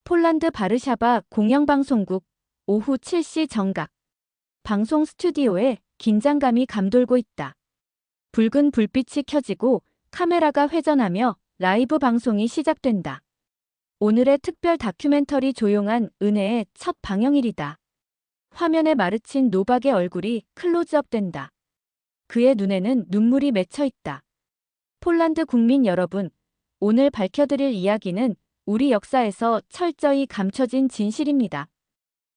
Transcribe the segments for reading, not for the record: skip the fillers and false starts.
폴란드 바르샤바 공영방송국 오후 7시 정각. 방송 스튜디오에 긴장감이 감돌고 있다. 붉은 불빛이 켜지고 카메라가 회전하며 라이브 방송이 시작된다. 오늘의 특별 다큐멘터리 조용한 은혜의 첫 방영일이다. 화면에 마르친 노박의 얼굴이 클로즈업된다. 그의 눈에는 눈물이 맺혀 있다. 폴란드 국민 여러분, 오늘 밝혀드릴 이야기는 우리 역사에서 철저히 감춰진 진실입니다.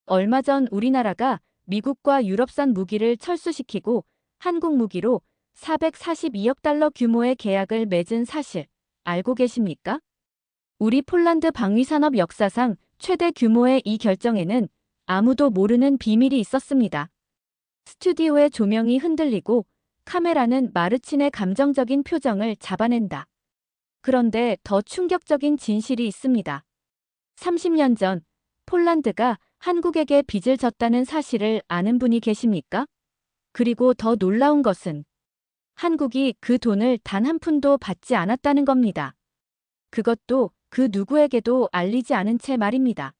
얼마 전 우리나라가 미국과 유럽산 무기를 철수시키고 한국 무기로 442억 달러 규모의 계약을 맺은 사실 알고 계십니까? 우리 폴란드 방위산업 역사상 최대 규모의 이 결정에는 아무도 모르는 비밀이 있었습니다. 스튜디오의 조명이 흔들리고 카메라는 마르친의 감정적인 표정을 잡아낸다. 그런데 더 충격적인 진실이 있습니다. 30년 전 폴란드가 한국에게 빚을 졌다는 사실을 아는 분이 계십니까? 그리고 더 놀라운 것은 한국이 그 돈을 단 한 푼도 받지 않았다는 겁니다. 그것도 그 누구에게도 알리지 않은 채 말입니다.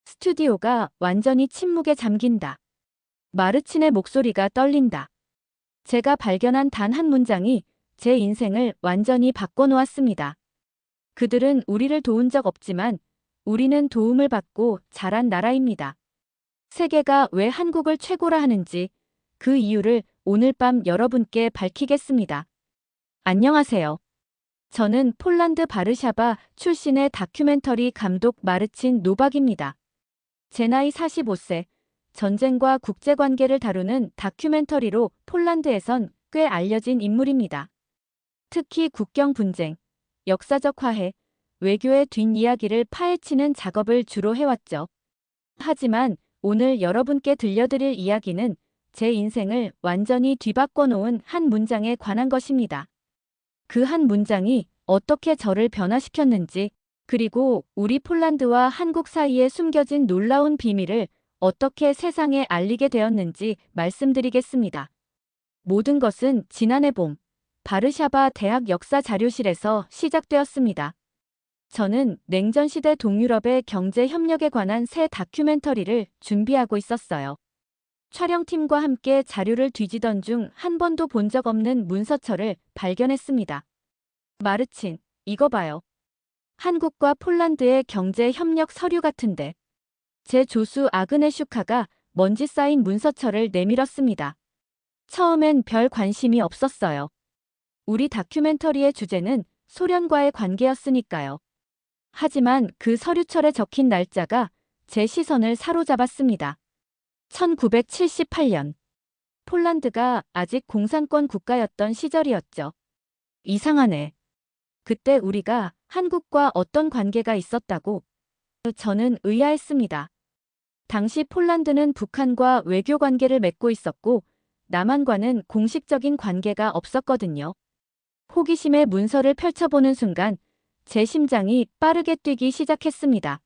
스튜디오가 완전히 침묵에 잠긴다. 마르친의 목소리가 떨린다. 제가 발견한 단 한 문장이 제 인생을 완전히 바꿔놓았습니다. 그들은 우리를 도운 적 없지만 우리는 도움을 받고 자란 나라입니다. 세계가 왜 한국을 최고라 하는지 그 이유를 오늘 밤 여러분께 밝히겠습니다. 안녕하세요. 저는 폴란드 바르샤바 출신의 다큐멘터리 감독 마르친 노박입니다. 제 나이 45세, 전쟁과 국제관계를 다루는 다큐멘터리로 폴란드에선 꽤 알려진 인물입니다. 특히 국경 분쟁, 역사적 화해, 외교의 뒷이야기를 파헤치는 작업을 주로 해왔죠. 하지만 오늘 여러분께 들려드릴 이야기는 제 인생을 완전히 뒤바꿔 놓은 한 문장에 관한 것입니다. 그 한 문장이 어떻게 저를 변화시켰는지, 그리고 우리 폴란드와 한국 사이에 숨겨진 놀라운 비밀을 어떻게 세상에 알리게 되었는지 말씀드리겠습니다. 모든 것은 지난해 봄, 바르샤바 대학 역사 자료실에서 시작되었습니다. 저는 냉전시대 동유럽의 경제 협력에 관한 새 다큐멘터리를 준비하고 있었어요. 촬영팀과 함께 자료를 뒤지던 중 한 번도 본 적 없는 문서처를 발견했습니다. 마르친, 이거 봐요. 한국과 폴란드의 경제 협력 서류 같은데. 제 조수 아그네슈카가 먼지 쌓인 문서처를 내밀었습니다. 처음엔 별 관심이 없었어요. 우리 다큐멘터리의 주제는 소련과의 관계였으니까요. 하지만 그 서류철에 적힌 날짜가 제 시선을 사로잡았습니다. 1978년. 폴란드가 아직 공산권 국가였던 시절이었죠. 이상하네. 그때 우리가 한국과 어떤 관계가 있었다고? 저는 의아했습니다. 당시 폴란드는 북한과 외교 관계를 맺고 있었고 남한과는 공식적인 관계가 없었거든요. 호기심에 문서를 펼쳐보는 순간 제 심장이 빠르게 뛰기 시작했습니다.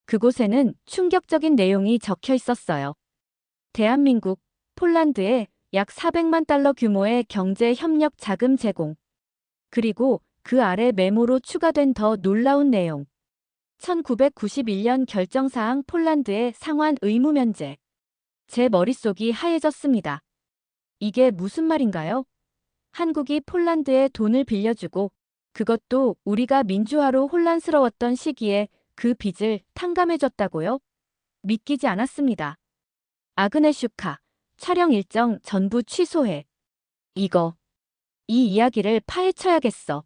그곳에는 충격적인 내용이 적혀 있었어요. 대한민국, 폴란드에 약 400만 달러 규모의 경제 협력 자금 제공. 그리고 그 아래 메모로 추가된 더 놀라운 내용. 1991년 결정사항 폴란드의 상환 의무 면제. 제 머릿속이 하얘졌습니다. 이게 무슨 말인가요? 한국이 폴란드에 돈을 빌려주고 그것도 우리가 민주화로 혼란스러웠던 시기에 그 빚을 탕감해줬다고요? 믿기지 않았습니다. 아그네슈카, 촬영 일정 전부 취소해. 이 이야기를 파헤쳐야겠어.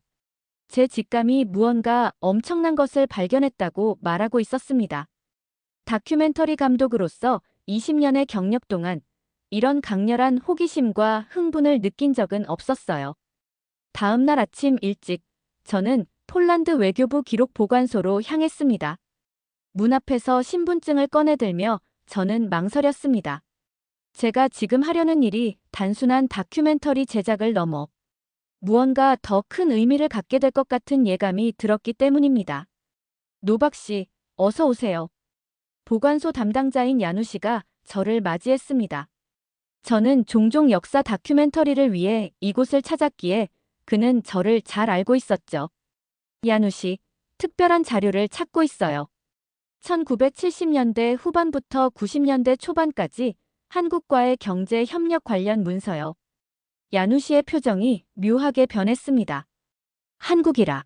제 직감이 무언가 엄청난 것을 발견했다고 말하고 있었습니다. 다큐멘터리 감독으로서 20년의 경력 동안 이런 강렬한 호기심과 흥분을 느낀 적은 없었어요. 다음 날 아침 일찍 저는 폴란드 외교부 기록 보관소로 향했습니다. 문 앞에서 신분증을 꺼내들며 저는 망설였습니다. 제가 지금 하려는 일이 단순한 다큐멘터리 제작을 넘어 무언가 더 큰 의미를 갖게 될 것 같은 예감이 들었기 때문입니다. 노박 씨, 어서 오세요. 보관소 담당자인 야누 씨가 저를 맞이했습니다. 저는 종종 역사 다큐멘터리를 위해 이곳을 찾았기에 그는 저를 잘 알고 있었죠. 야누 씨, 특별한 자료를 찾고 있어요. 1970년대 후반부터 90년대 초반까지 한국과의 경제 협력 관련 문서요. 야누시의 표정이 묘하게 변했습니다. 한국이라.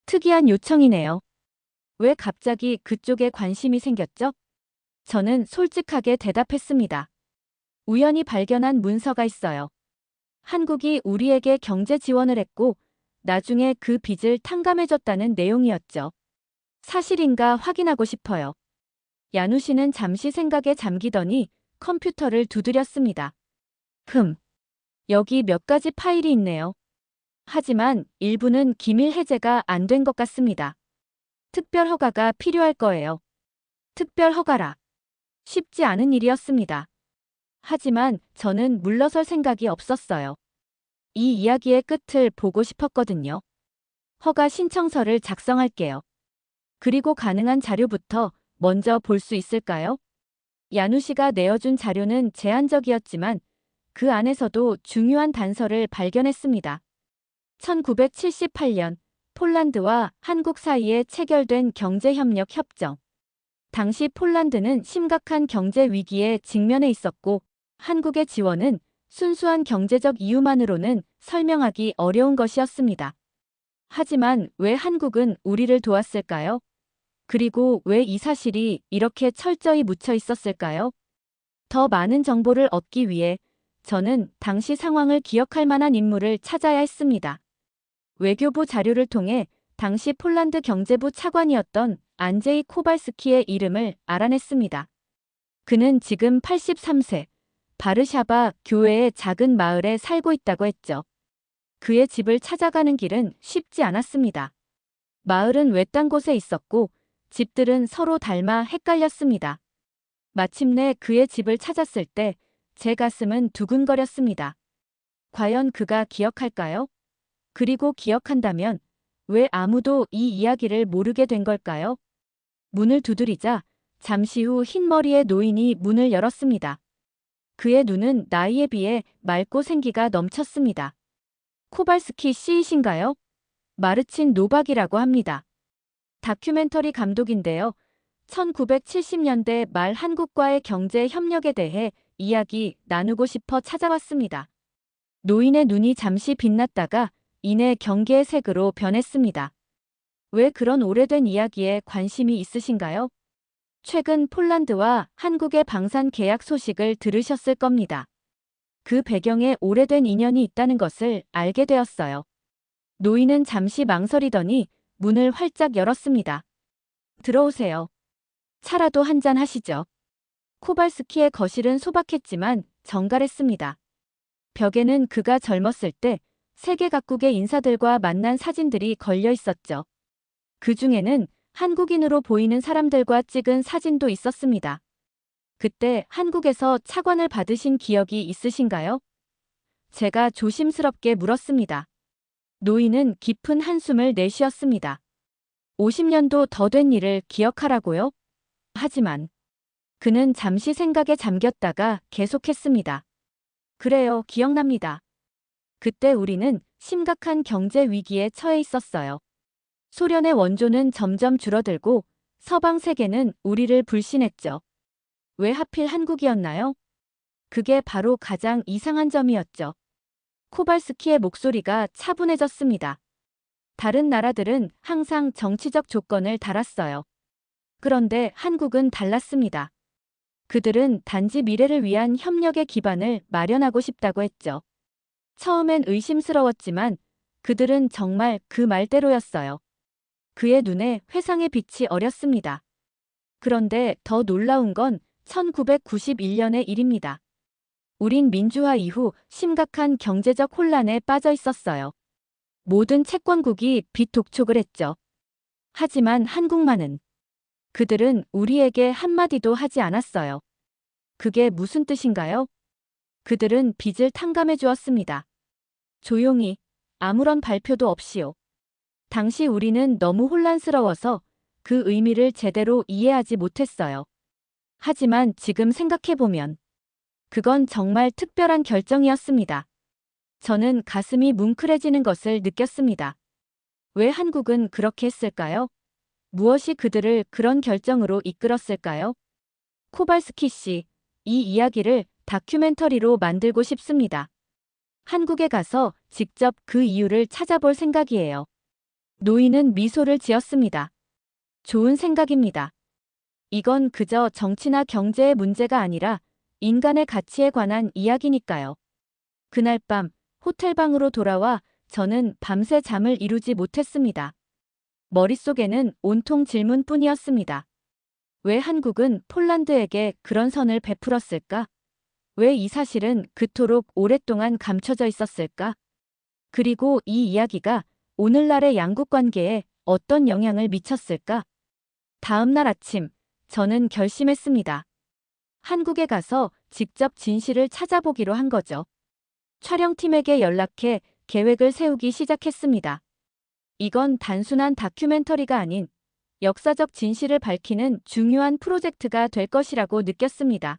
특이한 요청이네요. 왜 갑자기 그쪽에 관심이 생겼죠? 저는 솔직하게 대답했습니다. 우연히 발견한 문서가 있어요. 한국이 우리에게 경제 지원을 했고 나중에 그 빚을 탕감해줬다는 내용이었죠. 사실인가 확인하고 싶어요. 야누시는 잠시 생각에 잠기더니 컴퓨터를 두드렸습니다. 여기 몇 가지 파일이 있네요. 하지만 일부는 기밀 해제가 안 된 것 같습니다. 특별 허가가 필요할 거예요. 특별 허가라. 쉽지 않은 일이었습니다. 하지만 저는 물러설 생각이 없었어요. 이 이야기의 끝을 보고 싶었거든요. 허가 신청서를 작성할게요. 그리고 가능한 자료부터 먼저 볼 수 있을까요? 야누시가 내어준 자료는 제한적이었지만 그 안에서도 중요한 단서를 발견했습니다. 1978년 폴란드와 한국 사이에 체결된 경제협력 협정. 당시 폴란드는 심각한 경제 위기에 직면해 있었고 한국의 지원은 순수한 경제적 이유만으로는 설명하기 어려운 것이었습니다. 하지만 왜 한국은 우리를 도왔을까요? 그리고 왜 이 사실이 이렇게 철저히 묻혀 있었을까요? 더 많은 정보를 얻기 위해 저는 당시 상황을 기억할 만한 인물을 찾아야 했습니다. 외교부 자료를 통해 당시 폴란드 경제부 차관이었던 안제이 코발스키의 이름을 알아냈습니다. 그는 지금 83세, 바르샤바 교외의 작은 마을에 살고 있다고 했죠. 그의 집을 찾아가는 길은 쉽지 않았습니다. 마을은 외딴 곳에 있었고 집들은 서로 닮아 헷갈렸습니다. 마침내 그의 집을 찾았을 때 제 가슴은 두근거렸습니다. 과연 그가 기억할까요? 그리고 기억한다면 왜 아무도 이 이야기를 모르게 된 걸까요? 문을 두드리자 잠시 후 흰머리의 노인이 문을 열었습니다. 그의 눈은 나이에 비해 맑고 생기가 넘쳤습니다. 코발스키 씨이신가요? 마르친 노박이라고 합니다. 다큐멘터리 감독인데요. 1970년대 말 한국과의 경제 협력에 대해 이야기 나누고 싶어 찾아왔습니다. 노인의 눈이 잠시 빛났다가 이내 경계의 색으로 변했습니다. 왜 그런 오래된 이야기에 관심이 있으신가요? 최근 폴란드와 한국의 방산 계약 소식을 들으셨을 겁니다. 그 배경에 오래된 인연이 있다는 것을 알게 되었어요. 노인은 잠시 망설이더니 문을 활짝 열었습니다. 들어오세요. 차라도 한잔 하시죠. 코발스키의 거실은 소박했지만 정갈했습니다. 벽에는 그가 젊었을 때 세계 각국의 인사들과 만난 사진들이 걸려 있었죠. 그 중에는 한국인으로 보이는 사람들과 찍은 사진도 있었습니다. 그때 한국에서 차관을 받으신 기억이 있으신가요? 제가 조심스럽게 물었습니다. 노인은 깊은 한숨을 내쉬었습니다. 50년도 더 된 일을 기억하라고요? 하지만 그는 잠시 생각에 잠겼다가 계속했습니다. 그래요, 기억납니다. 그때 우리는 심각한 경제 위기에 처해 있었어요. 소련의 원조는 점점 줄어들고 서방 세계는 우리를 불신했죠. 왜 하필 한국이었나요? 그게 바로 가장 이상한 점이었죠. 코발스키의 목소리가 차분해졌습니다. 다른 나라들은 항상 정치적 조건을 달았어요. 그런데 한국은 달랐습니다. 그들은 단지 미래를 위한 협력의 기반을 마련하고 싶다고 했죠. 처음엔 의심스러웠지만 그들은 정말 그 말대로였어요. 그의 눈에 회상의 빛이 어렸습니다. 그런데 더 놀라운 건 1991년의 일입니다. 우린 민주화 이후 심각한 경제적 혼란에 빠져 있었어요. 모든 채권국이 빚 독촉을 했죠. 하지만 한국만은 그들은 우리에게 한마디도 하지 않았어요. 그게 무슨 뜻인가요? 그들은 빚을 탕감해 주었습니다. 조용히, 아무런 발표도 없이요. 당시 우리는 너무 혼란스러워서 그 의미를 제대로 이해하지 못했어요. 하지만 지금 생각해보면 그건 정말 특별한 결정이었습니다. 저는 가슴이 뭉클해지는 것을 느꼈습니다. 왜 한국은 그렇게 했을까요? 무엇이 그들을 그런 결정으로 이끌었을까요? 코발스키 씨, 이 이야기를 다큐멘터리로 만들고 싶습니다. 한국에 가서 직접 그 이유를 찾아볼 생각이에요. 노인은 미소를 지었습니다. 좋은 생각입니다. 이건 그저 정치나 경제의 문제가 아니라 인간의 가치에 관한 이야기니까요. 그날 밤 호텔방으로 돌아와 저는 밤새 잠을 이루지 못했습니다. 머릿속에는 온통 질문뿐이었습니다. 왜 한국은 폴란드에게 그런 선을 베풀었을까? 왜 이 사실은 그토록 오랫동안 감춰져 있었을까? 그리고 이 이야기가 오늘날의 양국 관계에 어떤 영향을 미쳤을까? 다음 날 아침, 저는 결심했습니다. 한국에 가서 직접 진실을 찾아보기로 한 거죠. 촬영팀에게 연락해 계획을 세우기 시작했습니다. 이건 단순한 다큐멘터리가 아닌 역사적 진실을 밝히는 중요한 프로젝트가 될 것이라고 느꼈습니다.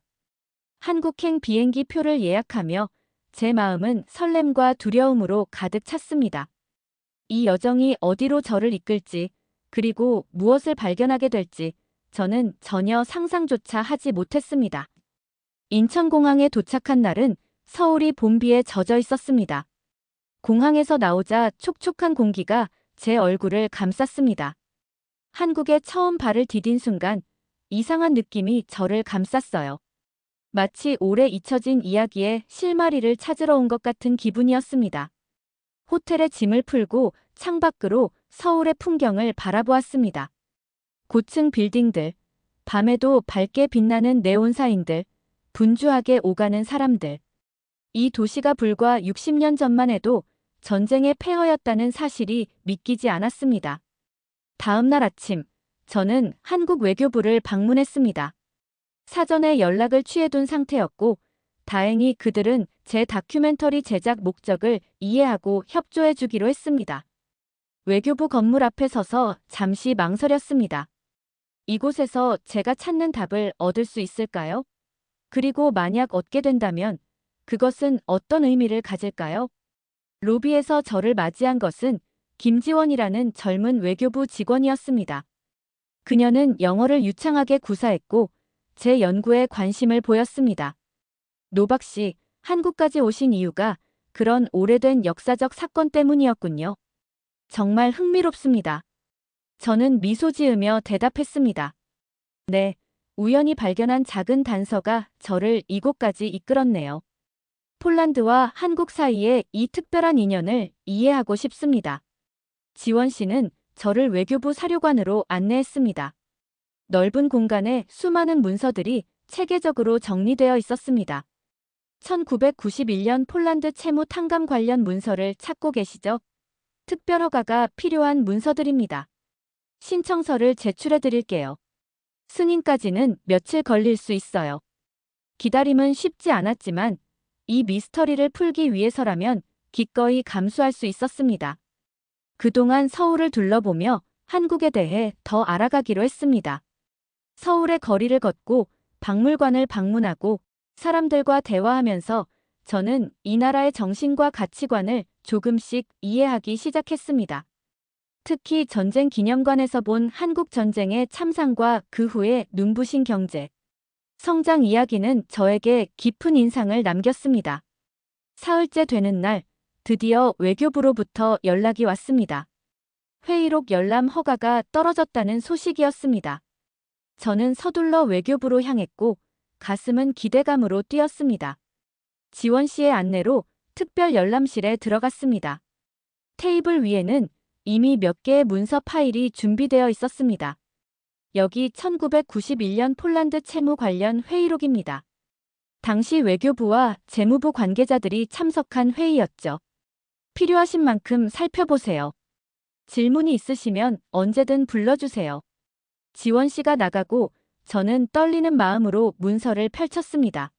한국행 비행기 표를 예약하며 제 마음은 설렘과 두려움으로 가득 찼습니다. 이 여정이 어디로 저를 이끌지, 그리고 무엇을 발견하게 될지 저는 전혀 상상조차 하지 못했습니다. 인천공항에 도착한 날은 서울이 봄비에 젖어 있었습니다. 공항에서 나오자 촉촉한 공기가 제 얼굴을 감쌌습니다. 한국에 처음 발을 디딘 순간 이상한 느낌이 저를 감쌌어요. 마치 오래 잊혀진 이야기의 실마리를 찾으러 온 것 같은 기분이었습니다. 호텔에 짐을 풀고 창밖으로 서울의 풍경을 바라보았습니다. 고층 빌딩들, 밤에도 밝게 빛나는 네온사인들, 분주하게 오가는 사람들. 이 도시가 불과 60년 전만 해도 전쟁의 폐허였다는 사실이 믿기지 않았습니다. 다음 날 아침, 저는 한국 외교부를 방문했습니다. 사전에 연락을 취해둔 상태였고, 다행히 그들은 제 다큐멘터리 제작 목적을 이해하고 협조해주기로 했습니다. 외교부 건물 앞에 서서 잠시 망설였습니다. 이곳에서 제가 찾는 답을 얻을 수 있을까요? 그리고 만약 얻게 된다면 그것은 어떤 의미를 가질까요? 로비에서 저를 맞이한 것은 김지원이라는 젊은 외교부 직원이었습니다. 그녀는 영어를 유창하게 구사했고 제 연구에 관심을 보였습니다. 노박 씨, 한국까지 오신 이유가 그런 오래된 역사적 사건 때문이었군요. 정말 흥미롭습니다. 저는 미소 지으며 대답했습니다. 네, 우연히 발견한 작은 단서가 저를 이곳까지 이끌었네요. 폴란드와 한국 사이의 이 특별한 인연을 이해하고 싶습니다. 지원 씨는 저를 외교부 사료관으로 안내했습니다. 넓은 공간에 수많은 문서들이 체계적으로 정리되어 있었습니다. 1991년 폴란드 채무 탕감 관련 문서를 찾고 계시죠? 특별 허가가 필요한 문서들입니다. 신청서를 제출해 드릴게요. 승인까지는 며칠 걸릴 수 있어요. 기다림은 쉽지 않았지만 이 미스터리를 풀기 위해서라면 기꺼이 감수할 수 있었습니다. 그동안 서울을 둘러보며 한국에 대해 더 알아가기로 했습니다. 서울의 거리를 걷고 박물관을 방문하고 사람들과 대화하면서 저는 이 나라의 정신과 가치관을 조금씩 이해하기 시작했습니다. 특히 전쟁 기념관에서 본 한국 전쟁의 참상과 그 후의 눈부신 경제, 성장 이야기는 저에게 깊은 인상을 남겼습니다. 사흘째 되는 날, 드디어 외교부로부터 연락이 왔습니다. 회의록 열람 허가가 떨어졌다는 소식이었습니다. 저는 서둘러 외교부로 향했고 가슴은 기대감으로 뛰었습니다. 지원 씨의 안내로 특별 열람실에 들어갔습니다. 테이블 위에는 이미 몇 개의 문서 파일이 준비되어 있었습니다. 여기 1991년 폴란드 채무 관련 회의록입니다. 당시 외교부와 재무부 관계자들이 참석한 회의였죠. 필요하신 만큼 살펴보세요. 질문이 있으시면 언제든 불러주세요. 지원 씨가 나가고 저는 떨리는 마음으로 문서를 펼쳤습니다.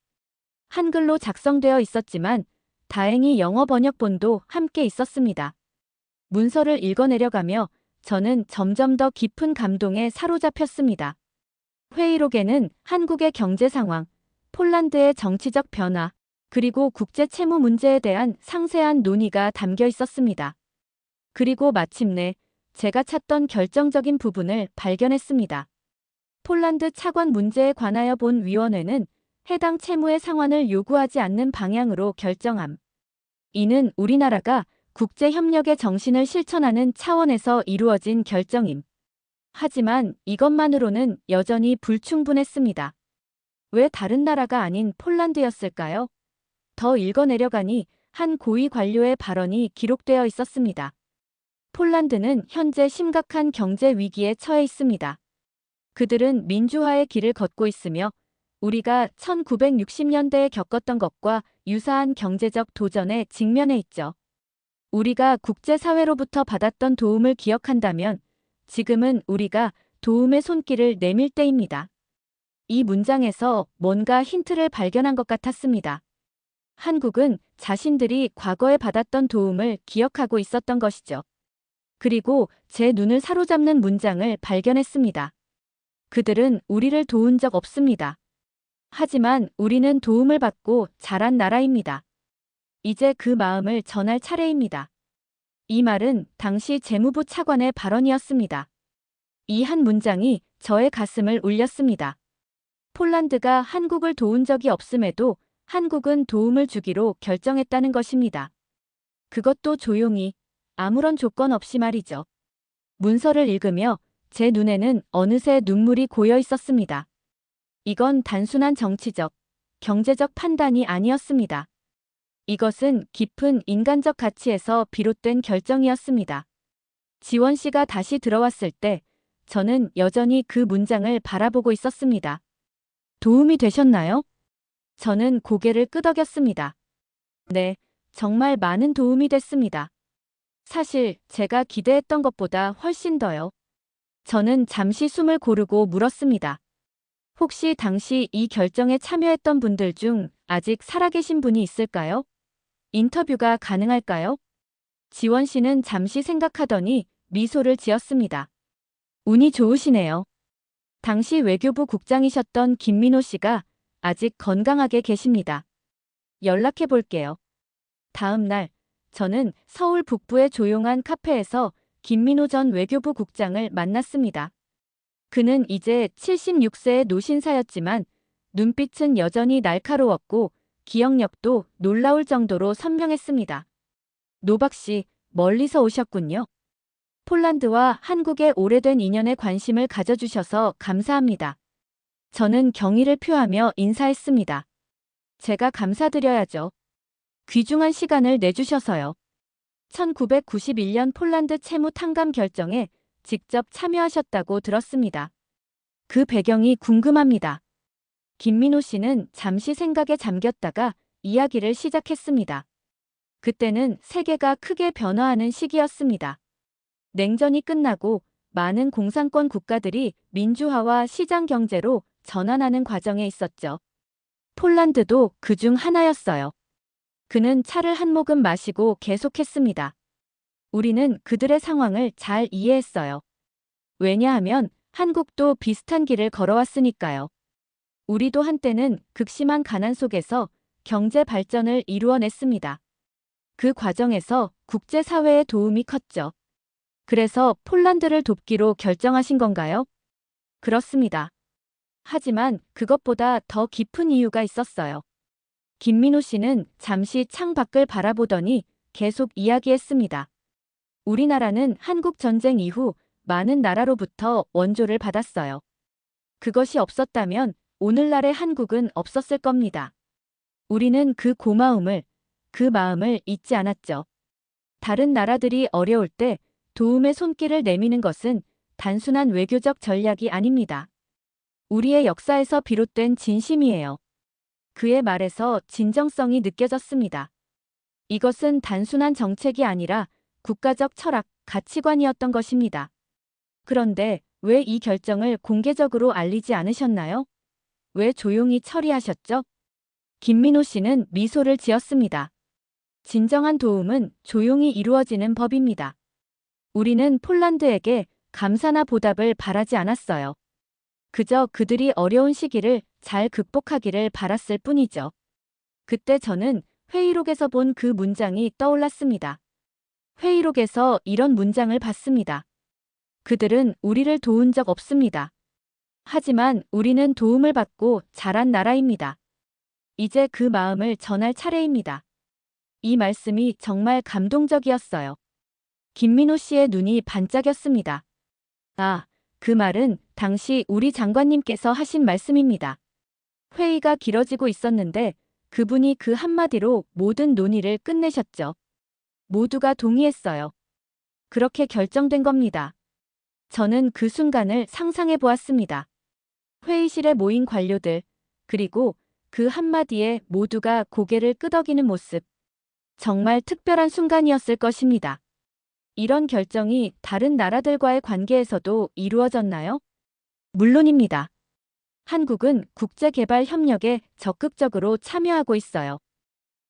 한글로 작성되어 있었지만 다행히 영어 번역본도 함께 있었습니다. 문서를 읽어내려가며 저는 점점 더 깊은 감동에 사로잡혔습니다. 회의록에는 한국의 경제 상황, 폴란드의 정치적 변화, 그리고 국제 채무 문제에 대한 상세한 논의가 담겨 있었습니다. 그리고 마침내 제가 찾던 결정적인 부분을 발견했습니다. 폴란드 차관 문제에 관하여 본 위원회는 해당 채무의 상환을 요구하지 않는 방향으로 결정함. 이는 우리나라가 국제협력의 정신을 실천하는 차원에서 이루어진 결정임. 하지만 이것만으로는 여전히 불충분했습니다. 왜 다른 나라가 아닌 폴란드였을까요? 더 읽어내려가니 한 고위 관료의 발언이 기록되어 있었습니다. 폴란드는 현재 심각한 경제 위기에 처해 있습니다. 그들은 민주화의 길을 걷고 있으며 우리가 1960년대에 겪었던 것과 유사한 경제적 도전에 직면해 있죠. 우리가 국제사회로부터 받았던 도움을 기억한다면 지금은 우리가 도움의 손길을 내밀 때입니다. 이 문장에서 뭔가 힌트를 발견한 것 같았습니다. 한국은 자신들이 과거에 받았던 도움을 기억하고 있었던 것이죠. 그리고 제 눈을 사로잡는 문장을 발견했습니다. 그들은 우리를 도운 적 없습니다. 하지만 우리는 도움을 받고 자란 나라입니다. 이제 그 마음을 전할 차례입니다. 이 말은 당시 재무부 차관의 발언이었습니다. 이 한 문장이 저의 가슴을 울렸습니다. 폴란드가 한국을 도운 적이 없음에도 한국은 도움을 주기로 결정했다는 것입니다. 그것도 조용히, 아무런 조건 없이 말이죠. 문서를 읽으며 제 눈에는 어느새 눈물이 고여 있었습니다. 이건 단순한 정치적, 경제적 판단이 아니었습니다. 이것은 깊은 인간적 가치에서 비롯된 결정이었습니다. 지원 씨가 다시 들어왔을 때 저는 여전히 그 문장을 바라보고 있었습니다. 도움이 되셨나요? 저는 고개를 끄덕였습니다. 네, 정말 많은 도움이 됐습니다. 사실 제가 기대했던 것보다 훨씬 더요. 저는 잠시 숨을 고르고 물었습니다. 혹시 당시 이 결정에 참여했던 분들 중 아직 살아계신 분이 있을까요? 인터뷰가 가능할까요? 지원 씨는 잠시 생각하더니 미소를 지었습니다. 운이 좋으시네요. 당시 외교부 국장이셨던 김민호 씨가 아직 건강하게 계십니다. 연락해 볼게요. 다음 날, 저는 서울 북부의 조용한 카페에서 김민호 전 외교부 국장을 만났습니다. 그는 이제 76세의 노신사였지만 눈빛은 여전히 날카로웠고 기억력도 놀라울 정도로 선명했습니다. 노박 씨, 멀리서 오셨군요. 폴란드와 한국의 오래된 인연에 관심을 가져주셔서 감사합니다. 저는 경의를 표하며 인사했습니다. 제가 감사드려야죠. 귀중한 시간을 내주셔서요. 1991년 폴란드 채무 탕감 결정에 직접 참여하셨다고 들었습니다. 그 배경이 궁금합니다. 김민호 씨는 잠시 생각에 잠겼다가 이야기를 시작했습니다. 그때는 세계가 크게 변화하는 시기였습니다. 냉전이 끝나고 많은 공산권 국가들이 민주화와 시장 경제로 전환하는 과정에 있었죠. 폴란드도 그중 하나였어요. 그는 차를 한 모금 마시고 계속했습니다. 우리는 그들의 상황을 잘 이해했어요. 왜냐하면 한국도 비슷한 길을 걸어왔으니까요. 우리도 한때는 극심한 가난 속에서 경제 발전을 이루어냈습니다. 그 과정에서 국제사회의 도움이 컸죠. 그래서 폴란드를 돕기로 결정하신 건가요? 그렇습니다. 하지만 그것보다 더 깊은 이유가 있었어요. 김민호 씨는 잠시 창 밖을 바라보더니 계속 이야기했습니다. 우리나라는 한국 전쟁 이후 많은 나라로부터 원조를 받았어요. 그것이 없었다면 오늘날의 한국은 없었을 겁니다. 우리는 그 고마움을, 그 마음을 잊지 않았죠. 다른 나라들이 어려울 때 도움의 손길을 내미는 것은 단순한 외교적 전략이 아닙니다. 우리의 역사에서 비롯된 진심이에요. 그의 말에서 진정성이 느껴졌습니다. 이것은 단순한 정책이 아니라 국가적 철학, 가치관이었던 것입니다. 그런데 왜 이 결정을 공개적으로 알리지 않으셨나요? 왜 조용히 처리하셨죠? 김민호 씨는 미소를 지었습니다. 진정한 도움은 조용히 이루어지는 법입니다. 우리는 폴란드에게 감사나 보답을 바라지 않았어요. 그저 그들이 어려운 시기를 잘 극복하기를 바랐을 뿐이죠. 그때 저는 회의록에서 본 그 문장이 떠올랐습니다. 회의록에서 이런 문장을 봤습니다. 그들은 우리를 도운 적 없습니다. 하지만 우리는 도움을 받고 자란 나라입니다. 이제 그 마음을 전할 차례입니다. 이 말씀이 정말 감동적이었어요. 김민호 씨의 눈이 반짝였습니다. 아, 그 말은 당시 우리 장관님께서 하신 말씀입니다. 회의가 길어지고 있었는데 그분이 그 한마디로 모든 논의를 끝내셨죠. 모두가 동의했어요. 그렇게 결정된 겁니다. 저는 그 순간을 상상해 보았습니다. 회의실에 모인 관료들, 그리고 그 한마디에 모두가 고개를 끄덕이는 모습. 정말 특별한 순간이었을 것입니다. 이런 결정이 다른 나라들과의 관계에서도 이루어졌나요? 물론입니다. 한국은 국제개발협력에 적극적으로 참여하고 있어요.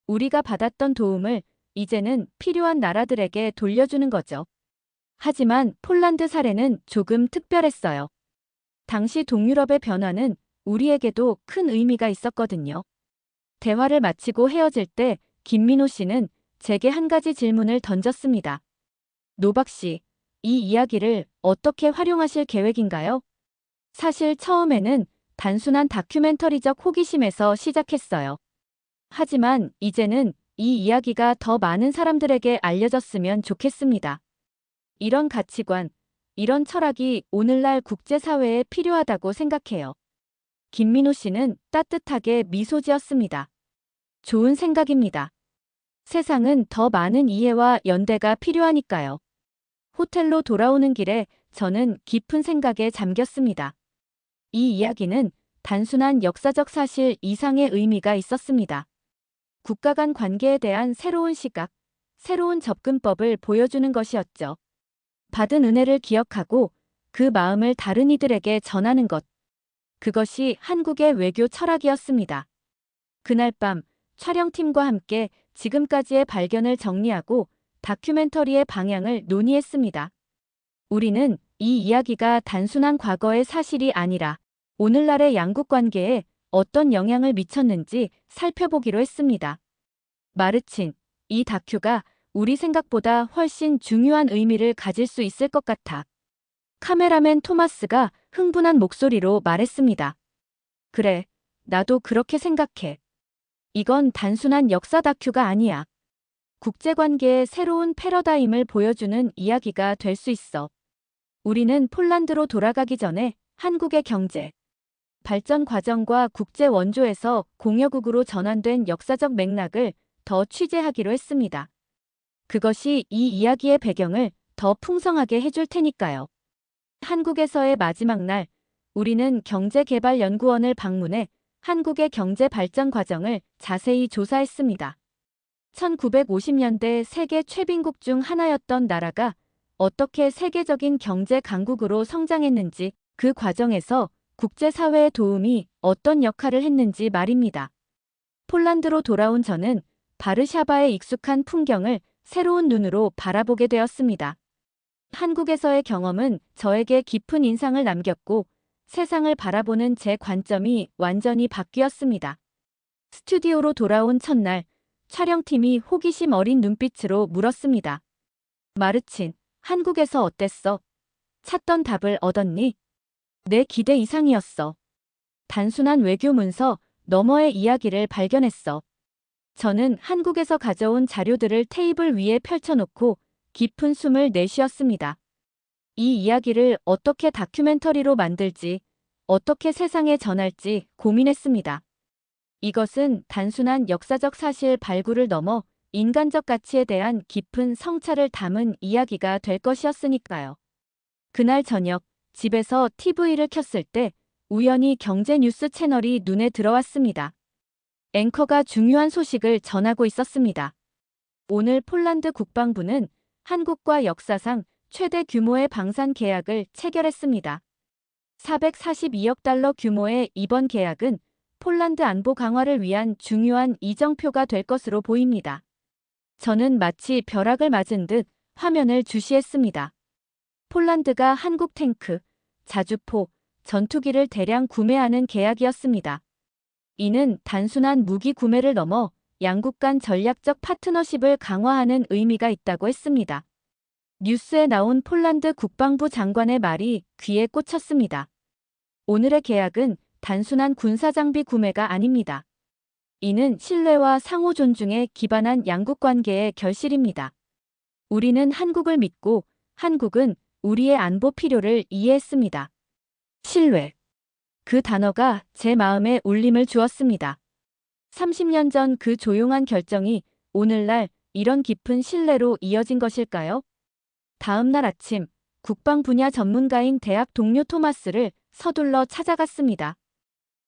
우리가 받았던 도움을 이제는 필요한 나라들에게 돌려주는 거죠. 하지만 폴란드 사례는 조금 특별했어요. 당시 동유럽의 변화는 우리에게도 큰 의미가 있었거든요. 대화를 마치고 헤어질 때 김민호 씨는 제게 한 가지 질문을 던졌습니다. 노박 씨, 이 이야기를 어떻게 활용하실 계획인가요? 사실 처음에는 단순한 다큐멘터리적 호기심에서 시작했어요. 하지만 이제는 이 이야기가 더 많은 사람들에게 알려졌으면 좋겠습니다. 이런 가치관, 이런 철학이 오늘날 국제사회에 필요하다고 생각해요. 김민호 씨는 따뜻하게 미소 지었습니다. 좋은 생각입니다. 세상은 더 많은 이해와 연대가 필요하니까요. 호텔로 돌아오는 길에 저는 깊은 생각에 잠겼습니다. 이 이야기는 단순한 역사적 사실 이상의 의미가 있었습니다. 국가 간 관계에 대한 새로운 시각, 새로운 접근법을 보여주는 것이었죠. 받은 은혜를 기억하고 그 마음을 다른 이들에게 전하는 것. 그것이 한국의 외교 철학이었습니다. 그날 밤 촬영팀과 함께 지금까지의 발견을 정리하고 다큐멘터리의 방향을 논의했습니다. 우리는 이 이야기가 단순한 과거의 사실이 아니라 오늘날의 양국 관계에 어떤 영향을 미쳤는지 살펴보기로 했습니다. 마르친, 이 다큐가 우리 생각보다 훨씬 중요한 의미를 가질 수 있을 것 같아. 카메라맨 토마스가 흥분한 목소리로 말했습니다. 그래, 나도 그렇게 생각해. 이건 단순한 역사 다큐가 아니야. 국제관계의 새로운 패러다임을 보여주는 이야기가 될 수 있어. 우리는 폴란드로 돌아가기 전에 한국의 경제, 발전 과정과 국제 원조에서 공여국으로 전환된 역사적 맥락을 더 취재하기로 했습니다. 그것이 이 이야기의 배경을 더 풍성하게 해줄 테니까요. 한국에서의 마지막 날, 우리는 경제개발연구원을 방문해 한국의 경제 발전 과정을 자세히 조사했습니다. 1950년대 세계 최빈국 중 하나였던 나라가 어떻게 세계적인 경제 강국으로 성장했는지, 그 과정에서 국제사회의 도움이 어떤 역할을 했는지 말입니다. 폴란드로 돌아온 저는 바르샤바의 익숙한 풍경을 새로운 눈으로 바라보게 되었습니다. 한국에서의 경험은 저에게 깊은 인상을 남겼고 세상을 바라보는 제 관점이 완전히 바뀌었습니다. 스튜디오로 돌아온 첫날, 촬영팀이 호기심 어린 눈빛으로 물었습니다. 마르친, 한국에서 어땠어? 찾던 답을 얻었니? 내 기대 이상이었어. 단순한 외교 문서 너머의 이야기를 발견했어. 저는 한국에서 가져온 자료들을 테이블 위에 펼쳐놓고 깊은 숨을 내쉬었습니다. 이 이야기를 어떻게 다큐멘터리로 만들지, 어떻게 세상에 전할지 고민했습니다. 이것은 단순한 역사적 사실 발굴을 넘어 인간적 가치에 대한 깊은 성찰을 담은 이야기가 될 것이었으니까요. 그날 저녁, 집에서 TV를 켰을 때 우연히 경제 뉴스 채널이 눈에 들어왔습니다. 앵커가 중요한 소식을 전하고 있었습니다. 오늘 폴란드 국방부는 한국과 역사상 최대 규모의 방산 계약을 체결했습니다. 442억 달러 규모의 이번 계약은 폴란드 안보 강화를 위한 중요한 이정표가 될 것으로 보입니다. 저는 마치 벼락을 맞은 듯 화면을 주시했습니다. 폴란드가 한국 탱크, 자주포, 전투기를 대량 구매하는 계약이었습니다. 이는 단순한 무기 구매를 넘어 양국 간 전략적 파트너십을 강화하는 의미가 있다고 했습니다. 뉴스에 나온 폴란드 국방부 장관의 말이 귀에 꽂혔습니다. 오늘의 계약은 단순한 군사장비 구매가 아닙니다. 이는 신뢰와 상호 존중에 기반한 양국 관계의 결실입니다. 우리는 한국을 믿고 한국은 우리의 안보 필요를 이해했습니다. 신뢰. 그 단어가 제 마음에 울림을 주었습니다. 30년 전 그 조용한 결정이 오늘날 이런 깊은 신뢰로 이어진 것일까요? 다음 날 아침, 국방 분야 전문가인 대학 동료 토마스를 서둘러 찾아갔습니다.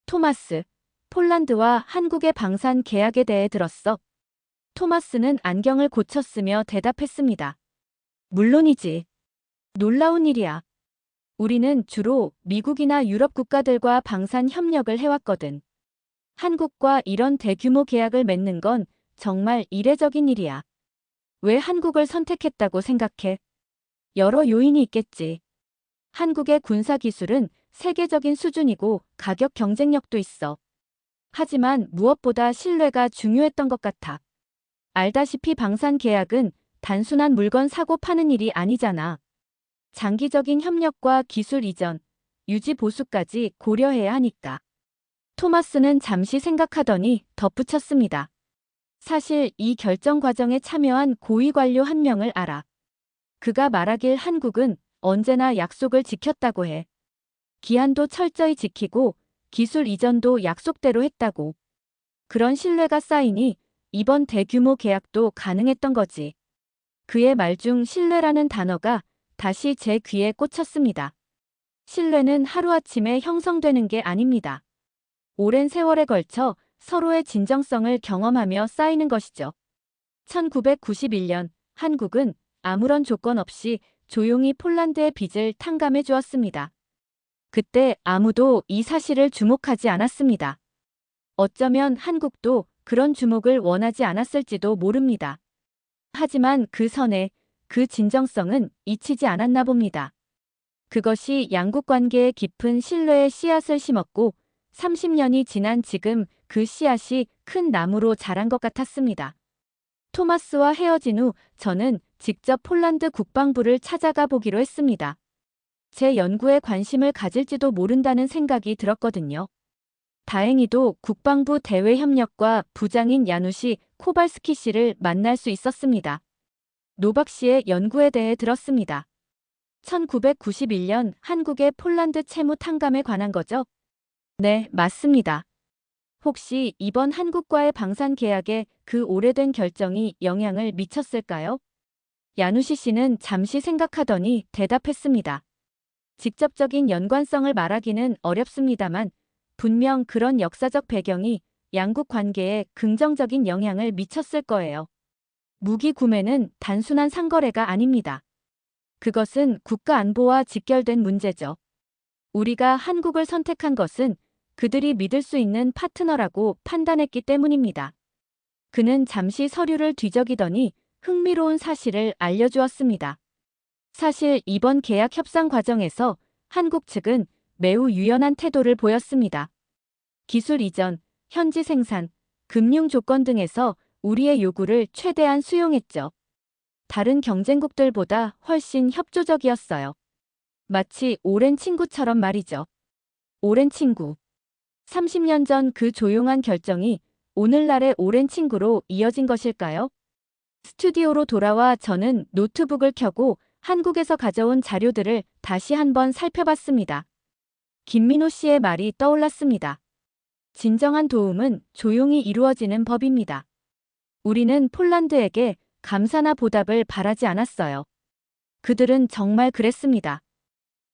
토마스, 폴란드와 한국의 방산 계약에 대해 들었어. 토마스는 안경을 고쳤으며 대답했습니다. 물론이지. 놀라운 일이야. 우리는 주로 미국이나 유럽 국가들과 방산 협력을 해왔거든. 한국과 이런 대규모 계약을 맺는 건 정말 이례적인 일이야. 왜 한국을 선택했다고 생각해? 여러 요인이 있겠지. 한국의 군사기술은 세계적인 수준이고 가격 경쟁력도 있어. 하지만 무엇보다 신뢰가 중요했던 것 같아. 알다시피 방산 계약은 단순한 물건 사고 파는 일이 아니잖아. 장기적인 협력과 기술 이전, 유지 보수까지 고려해야 하니까. 토마스는 잠시 생각하더니 덧붙였습니다. 사실 이 결정 과정에 참여한 고위 관료 한 명을 알아. 그가 말하길 한국은 언제나 약속을 지켰다고 해. 기한도 철저히 지키고 기술 이전도 약속대로 했다고. 그런 신뢰가 쌓이니 이번 대규모 계약도 가능했던 거지. 그의 말 중 신뢰라는 단어가 다시 제 귀에 꽂혔습니다. 신뢰는 하루아침에 형성되는 게 아닙니다. 오랜 세월에 걸쳐 서로의 진정성을 경험하며 쌓이는 것이죠. 1991년 한국은 아무런 조건 없이 조용히 폴란드의 빚을 탕감해 주었습니다. 그때 아무도 이 사실을 주목하지 않았습니다. 어쩌면 한국도 그런 주목을 원하지 않았을지도 모릅니다. 하지만 그 선에 그 진정성은 잊히지 않았나 봅니다. 그것이 양국 관계의 깊은 신뢰의 씨앗을 심었고 30년이 지난 지금 그 씨앗이 큰 나무로 자란 것 같았습니다. 토마스와 헤어진 후 저는 직접 폴란드 국방부를 찾아가 보기로 했습니다. 제 연구에 관심을 가질지도 모른다는 생각이 들었거든요. 다행히도 국방부 대외협력과 부장인 야누시 코발스키 씨를 만날 수 있었습니다. 노박 씨의 연구에 대해 들었습니다. 1991년 한국의 폴란드 채무 탕감에 관한 거죠? 네, 맞습니다. 혹시 이번 한국과의 방산 계약에 그 오래된 결정이 영향을 미쳤을까요? 야누시 씨는 잠시 생각하더니 대답했습니다. 직접적인 연관성을 말하기는 어렵습니다만 분명 그런 역사적 배경이 양국 관계에 긍정적인 영향을 미쳤을 거예요. 무기 구매는 단순한 상거래가 아닙니다. 그것은 국가 안보와 직결된 문제죠. 우리가 한국을 선택한 것은 그들이 믿을 수 있는 파트너라고 판단했기 때문입니다. 그는 잠시 서류를 뒤적이더니 흥미로운 사실을 알려주었습니다. 사실 이번 계약 협상 과정에서 한국 측은 매우 유연한 태도를 보였습니다. 기술 이전, 현지 생산, 금융 조건 등에서 우리의 요구를 최대한 수용했죠. 다른 경쟁국들보다 훨씬 협조적이었어요. 마치 오랜 친구처럼 말이죠. 오랜 친구. 30년 전 그 조용한 결정이 오늘날의 오랜 친구로 이어진 것일까요? 스튜디오로 돌아와 저는 노트북을 켜고 한국에서 가져온 자료들을 다시 한번 살펴봤습니다. 김민호 씨의 말이 떠올랐습니다. 진정한 도움은 조용히 이루어지는 법입니다. 우리는 폴란드에게 감사나 보답을 바라지 않았어요. 그들은 정말 그랬습니다.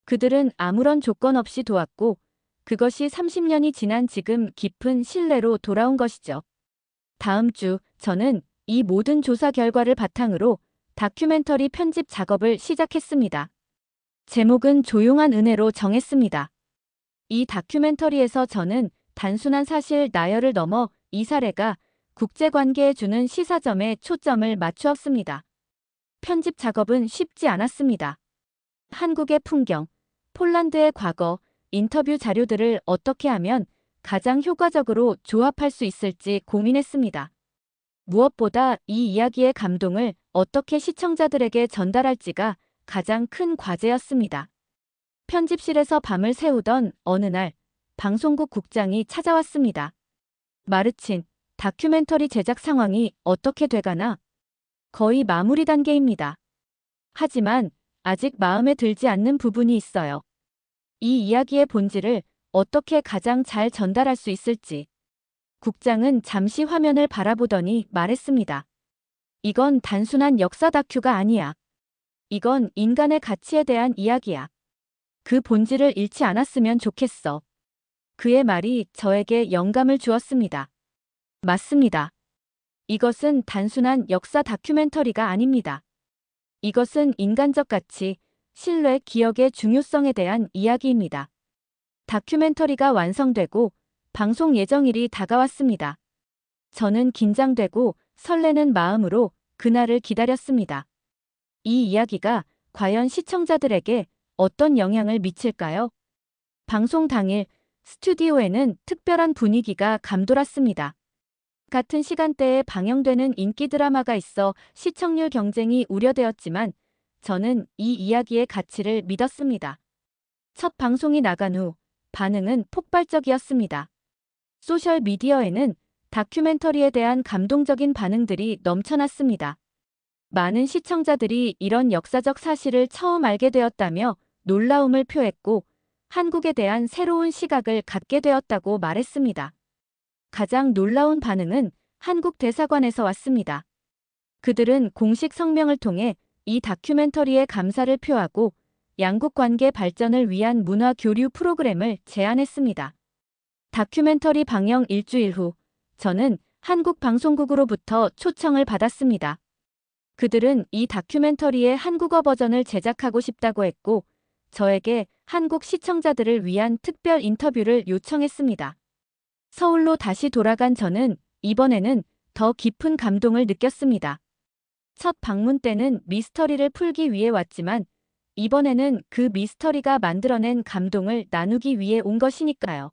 그들은 아무런 조건 없이 도왔고 그것이 30년이 지난 지금 깊은 신뢰로 돌아온 것이죠. 다음 주 저는 이 모든 조사 결과를 바탕으로 다큐멘터리 편집 작업을 시작했습니다. 제목은 조용한 은혜로 정했습니다. 이 다큐멘터리에서 저는 단순한 사실 나열을 넘어 이 사례가 국제관계에 주는 시사점에 초점을 맞추었습니다. 편집 작업은 쉽지 않았습니다. 한국의 풍경, 폴란드의 과거, 인터뷰 자료들을 어떻게 하면 가장 효과적으로 조합할 수 있을지 고민했습니다. 무엇보다 이 이야기의 감동을 어떻게 시청자들에게 전달할지가 가장 큰 과제였습니다. 편집실에서 밤을 새우던 어느 날, 방송국 국장이 찾아왔습니다. 마르친, 다큐멘터리 제작 상황이 어떻게 돼가나? 거의 마무리 단계입니다. 하지만 아직 마음에 들지 않는 부분이 있어요. 이 이야기의 본질을 어떻게 가장 잘 전달할 수 있을지. 국장은 잠시 화면을 바라보더니 말했습니다. 이건 단순한 역사 다큐가 아니야. 이건 인간의 가치에 대한 이야기야. 그 본질을 잃지 않았으면 좋겠어. 그의 말이 저에게 영감을 주었습니다. 맞습니다. 이것은 단순한 역사 다큐멘터리가 아닙니다. 이것은 인간적 가치, 신뢰, 기억의 중요성에 대한 이야기입니다. 다큐멘터리가 완성되고 방송 예정일이 다가왔습니다. 저는 긴장되고 설레는 마음으로 그날을 기다렸습니다. 이 이야기가 과연 시청자들에게 어떤 영향을 미칠까요? 방송 당일 스튜디오에는 특별한 분위기가 감돌았습니다. 같은 시간대에 방영되는 인기 드라마가 있어 시청률 경쟁이 우려되었지만 저는 이 이야기의 가치를 믿었습니다. 첫 방송이 나간 후 반응은 폭발적이었습니다. 소셜미디어에는 다큐멘터리에 대한 감동적인 반응들이 넘쳐났습니다. 많은 시청자들이 이런 역사적 사실을 처음 알게 되었다며 놀라움을 표했고 한국에 대한 새로운 시각을 갖게 되었다고 말했습니다. 가장 놀라운 반응은 한국 대사관에서 왔습니다. 그들은 공식 성명을 통해 이 다큐멘터리에 감사를 표하고 양국 관계 발전을 위한 문화 교류 프로그램을 제안했습니다. 다큐멘터리 방영 일주일 후 저는 한국 방송국으로부터 초청을 받았습니다. 그들은 이 다큐멘터리의 한국어 버전을 제작하고 싶다고 했고 저에게 한국 시청자들을 위한 특별 인터뷰를 요청했습니다. 서울로 다시 돌아간 저는 이번에는 더 깊은 감동을 느꼈습니다. 첫 방문 때는 미스터리를 풀기 위해 왔지만 이번에는 그 미스터리가 만들어낸 감동을 나누기 위해 온 것이니까요.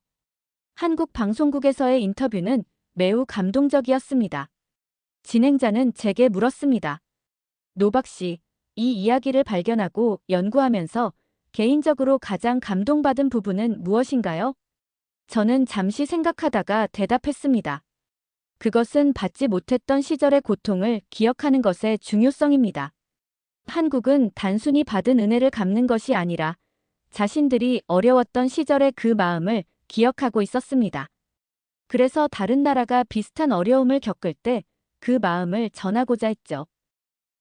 한국 방송국에서의 인터뷰는 매우 감동적이었습니다. 진행자는 제게 물었습니다. 노박 씨, 이 이야기를 발견하고 연구하면서 개인적으로 가장 감동받은 부분은 무엇인가요? 저는 잠시 생각하다가 대답했습니다. 그것은 받지 못했던 시절의 고통을 기억하는 것의 중요성입니다. 한국은 단순히 받은 은혜를 갚는 것이 아니라 자신들이 어려웠던 시절의 그 마음을 기억하고 있었습니다. 그래서 다른 나라가 비슷한 어려움을 겪을 때 그 마음을 전하고자 했죠.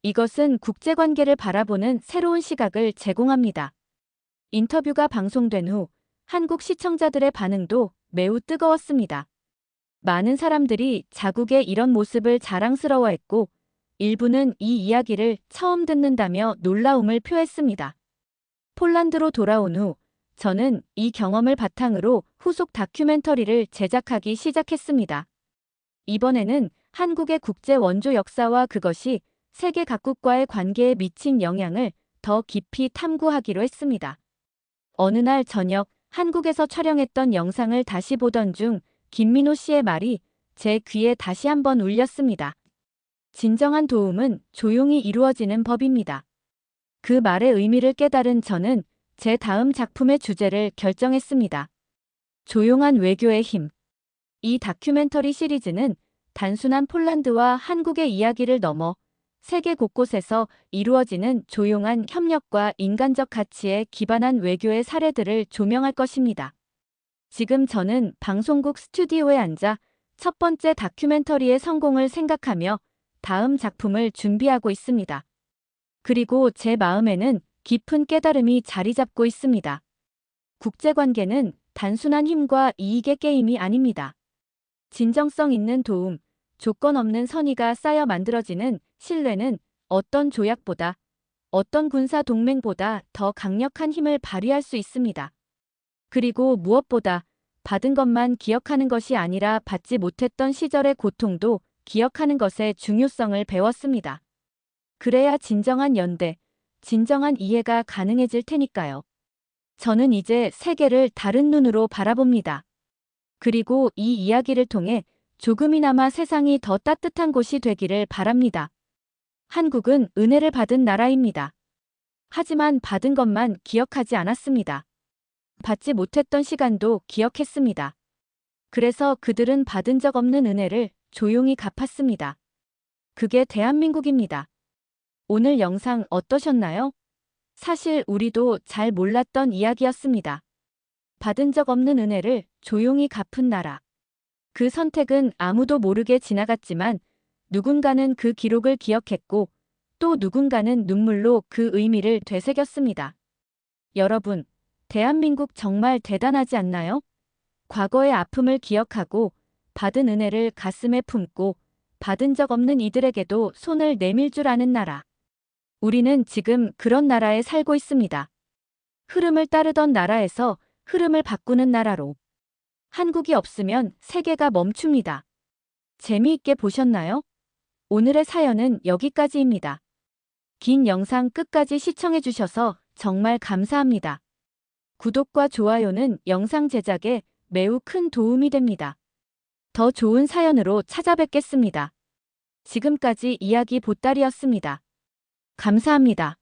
이것은 국제관계를 바라보는 새로운 시각을 제공합니다. 인터뷰가 방송된 후 한국 시청자들의 반응도 매우 뜨거웠습니다. 많은 사람들이 자국의 이런 모습을 자랑스러워했고 일부는 이 이야기를 처음 듣는다며 놀라움을 표했습니다. 폴란드로 돌아온 후 저는 이 경험을 바탕으로 후속 다큐멘터리를 제작하기 시작했습니다. 이번에는 한국의 국제 원조 역사와 그것이 세계 각국과의 관계에 미친 영향을 더 깊이 탐구하기로 했습니다. 어느 날 저녁 한국에서 촬영했던 영상을 다시 보던 중 김민호 씨의 말이 제 귀에 다시 한번 울렸습니다. 진정한 도움은 조용히 이루어지는 법입니다. 그 말의 의미를 깨달은 저는 제 다음 작품의 주제를 결정했습니다. 조용한 외교의 힘. 이 다큐멘터리 시리즈는 단순한 폴란드와 한국의 이야기를 넘어 세계 곳곳에서 이루어지는 조용한 협력과 인간적 가치에 기반한 외교의 사례들을 조명할 것입니다. 지금 저는 방송국 스튜디오에 앉아 첫 번째 다큐멘터리의 성공을 생각하며 다음 작품을 준비하고 있습니다. 그리고 제 마음에는 깊은 깨달음이 자리 잡고 있습니다. 국제관계는 단순한 힘과 이익의 게임이 아닙니다. 진정성 있는 도움, 조건 없는 선의가 쌓여 만들어지는 신뢰는 어떤 조약보다, 어떤 군사 동맹보다 더 강력한 힘을 발휘할 수 있습니다. 그리고 무엇보다 받은 것만 기억하는 것이 아니라 받지 못했던 시절의 고통도 기억하는 것의 중요성을 배웠습니다. 그래야 진정한 연대, 진정한 이해가 가능해질 테니까요. 저는 이제 세계를 다른 눈으로 바라봅니다. 그리고 이 이야기를 통해 조금이나마 세상이 더 따뜻한 곳이 되기를 바랍니다. 한국은 은혜를 받은 나라입니다. 하지만 받은 것만 기억하지 않았습니다. 받지 못했던 시간도 기억했습니다. 그래서 그들은 받은 적 없는 은혜를 조용히 갚았습니다. 그게 대한민국입니다. 오늘 영상 어떠셨나요? 사실 우리도 잘 몰랐던 이야기였습니다. 받은 적 없는 은혜를 조용히 갚은 나라. 그 선택은 아무도 모르게 지나갔지만 누군가는 그 기록을 기억했고 또 누군가는 눈물로 그 의미를 되새겼습니다. 여러분, 대한민국 정말 대단하지 않나요? 과거의 아픔을 기억하고 받은 은혜를 가슴에 품고 받은 적 없는 이들에게도 손을 내밀 줄 아는 나라. 우리는 지금 그런 나라에 살고 있습니다. 흐름을 따르던 나라에서 흐름을 바꾸는 나라로. 한국이 없으면 세계가 멈춥니다. 재미있게 보셨나요? 오늘의 사연은 여기까지입니다. 긴 영상 끝까지 시청해 주셔서 정말 감사합니다. 구독과 좋아요는 영상 제작에 매우 큰 도움이 됩니다. 더 좋은 사연으로 찾아뵙겠습니다. 지금까지 이야기 보따리였습니다. 감사합니다.